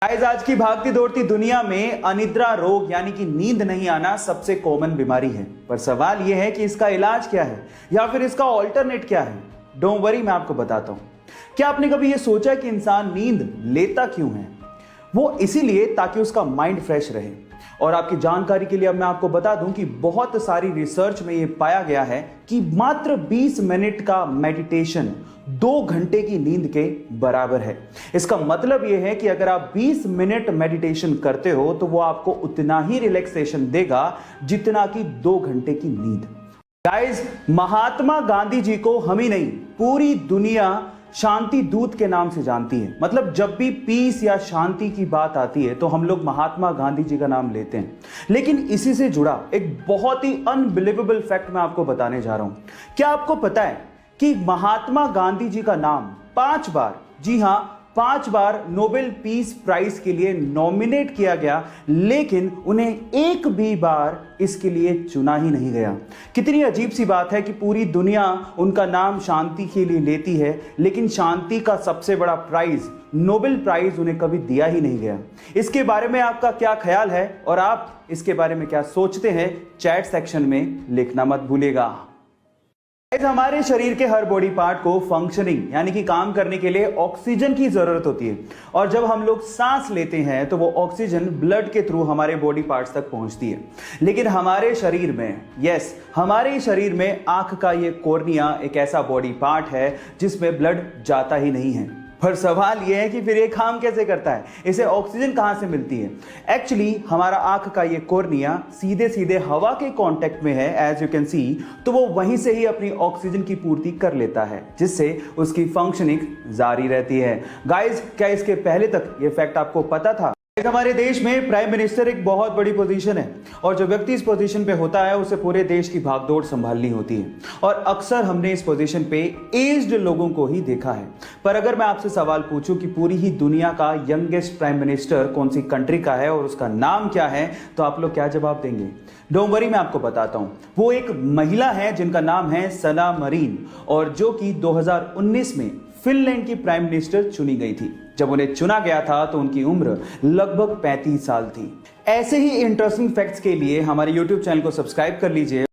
Guys, आज की भागती दौड़ती दुनिया में अनिद्रा रोग यानी कि नींद नहीं आना सबसे कॉमन बीमारी है। पर सवाल यह है कि इसका इलाज क्या है या फिर इसका ऑल्टरनेट क्या है। डोंट वरी, मैं आपको बताता हूं। क्या आपने कभी यह सोचा कि इंसान नींद लेता क्यों है? वो इसीलिए ताकि उसका माइंड फ्रेश रहे। और आपकी जानकारी के लिए अब मैं आपको बता दूं कि बहुत सारी रिसर्च में यह पाया गया है कि मात्र 20 मिनट का मेडिटेशन 2 घंटे की नींद के बराबर है। इसका मतलब यह है कि अगर आप 20 मिनट मेडिटेशन करते हो तो वो आपको उतना ही रिलैक्सेशन देगा जितना कि 2 घंटे की नींद। गाइस, महात्मा गांधी जी को हम ही नहीं, पूरी दुनिया शांति दूत के नाम से जानती है। मतलब जब भी पीस या शांति की बात आती है तो हम लोग महात्मा गांधी जी का नाम लेते हैं। लेकिन इसी से जुड़ा एक बहुत ही अनबिलीवेबल फैक्ट मैं आपको बताने जा रहा हूं। क्या आपको पता है कि महात्मा गांधी जी का नाम 5 बार, जी हां 5 बार नोबेल पीस प्राइज के लिए नॉमिनेट किया गया, लेकिन उन्हें एक भी बार इसके लिए चुना ही नहीं गया। कितनी अजीब सी बात है कि पूरी दुनिया उनका नाम शांति के लिए लेती है, लेकिन शांति का सबसे बड़ा प्राइज नोबेल प्राइज उन्हें कभी दिया ही नहीं गया। इसके बारे में आपका क्या ख्याल है और आप इसके बारे में क्या सोचते हैं? चैट सेक्शन में लिखना मत भूलिएगा। हमारे शरीर के हर बॉडी पार्ट को फंक्शनिंग यानी कि काम करने के लिए ऑक्सीजन की जरूरत होती है। और जब हम लोग सांस लेते हैं तो वो ऑक्सीजन ब्लड के थ्रू हमारे बॉडी पार्ट्स तक पहुंचती है। लेकिन हमारे शरीर में, हमारे शरीर में आंख का ये कॉर्निया एक ऐसा बॉडी पार्ट है जिसमें ब्लड जाता ही नहीं है। पर सवाल यह है कि फिर ये काम कैसे करता है? इसे ऑक्सीजन कहां से मिलती है? एक्चुअली हमारा आंख का ये कॉर्निया सीधे सीधे हवा के कांटेक्ट में है, एज यू कैन सी, तो वो वहीं से ही अपनी ऑक्सीजन की पूर्ति कर लेता है, जिससे उसकी फंक्शनिंग जारी रहती है। गाइस, क्या इसके पहले तक ये फैक्ट आपको पता था? हमारे देश में प्राइम मिनिस्टर एक बहुत बड़ी पोजीशन है और जो व्यक्ति इस पोजीशन पे होता है उसे पूरे देश की भागदौड़ संभालनी होती है। और अक्सर हमने इस पोजीशन पे एज्ड लोगों को ही देखा है। पर अगर मैं आपसे सवाल पूछूं कि पूरी ही दुनिया का यंगेस्ट प्राइम मिनिस्टर कौन सी कंट्री का है और उसका नाम क्या है, तो आप लोग क्या जवाब देंगे? डोंट वरी, मैं आपको बताता हूं। वो एक महिला है जिनका नाम है सना मरीन, और जो कि 2019 में फिनलैंड की प्राइम मिनिस्टर चुनी गई थी। जब उन्हें चुना गया था तो उनकी उम्र लगभग 35 साल थी। ऐसे ही इंटरेस्टिंग फैक्ट्स के लिए हमारे YouTube चैनल को सब्सक्राइब कर लीजिए।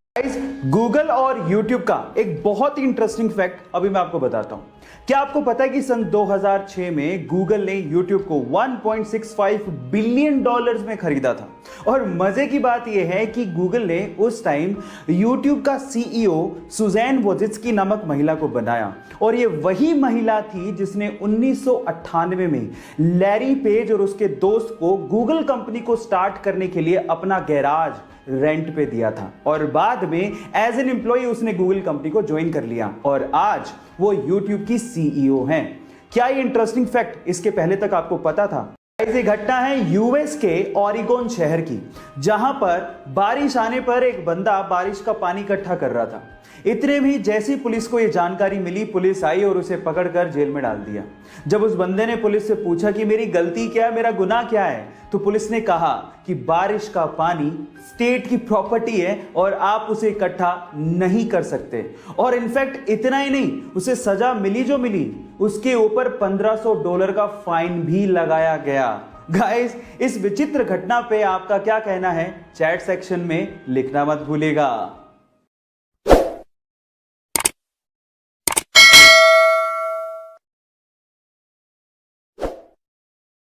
गूगल और YouTube का एक बहुत ही इंटरेस्टिंग फैक्ट अभी मैं आपको बताता हूं। क्या आपको पता है कि सन 2006 में गूगल ने YouTube को $1.65 बिलियन में खरीदा था? और मजे की बात यह है कि गूगल ने उस टाइम YouTube का CEO सुजैन वोजित्स्की नामक महिला को बनाया, और ये वही महिला थी जिसने 1998 में लैरी पेज और उसके दोस्त को गूगल कंपनी को स्टार्ट करने के लिए अपना गैराज रेंट पे दिया था, और बाद में एज एन एम्प्लॉय उसने गूगल कंपनी को ज्वाइन कर लिया और आज वो YouTube की CEO हैं। क्या ये इंटरेस्टिंग फैक्ट इसके पहले तक आपको पता था? ये घटना है यूएस के ओरेगोन शहर की, जहां पर बारिश आने पर एक बंदा बारिश का पानी इकट्ठा कर रहा था। इतने भी जैसी पुलिस को यह जानकारी मिली, पुलिस आई और उसे पकड़कर जेल में डाल दिया। जब उस बंदे ने पुलिस से पूछा कि मेरी गलती क्या है, मेरा गुनाह क्या है, तो पुलिस ने कहा कि बारिश का पानी स्टेट की प्रॉपर्टी है और आप उसे इकट्ठा नहीं कर सकते। और इनफैक्ट इतना ही नहीं, उसे सजा मिली जो मिली, उसके ऊपर $1500 का फाइन भी लगाया गया। गाइस, इस विचित्र घटना पे आपका क्या कहना है? चैट सेक्शन में लिखना मत भूलिएगा।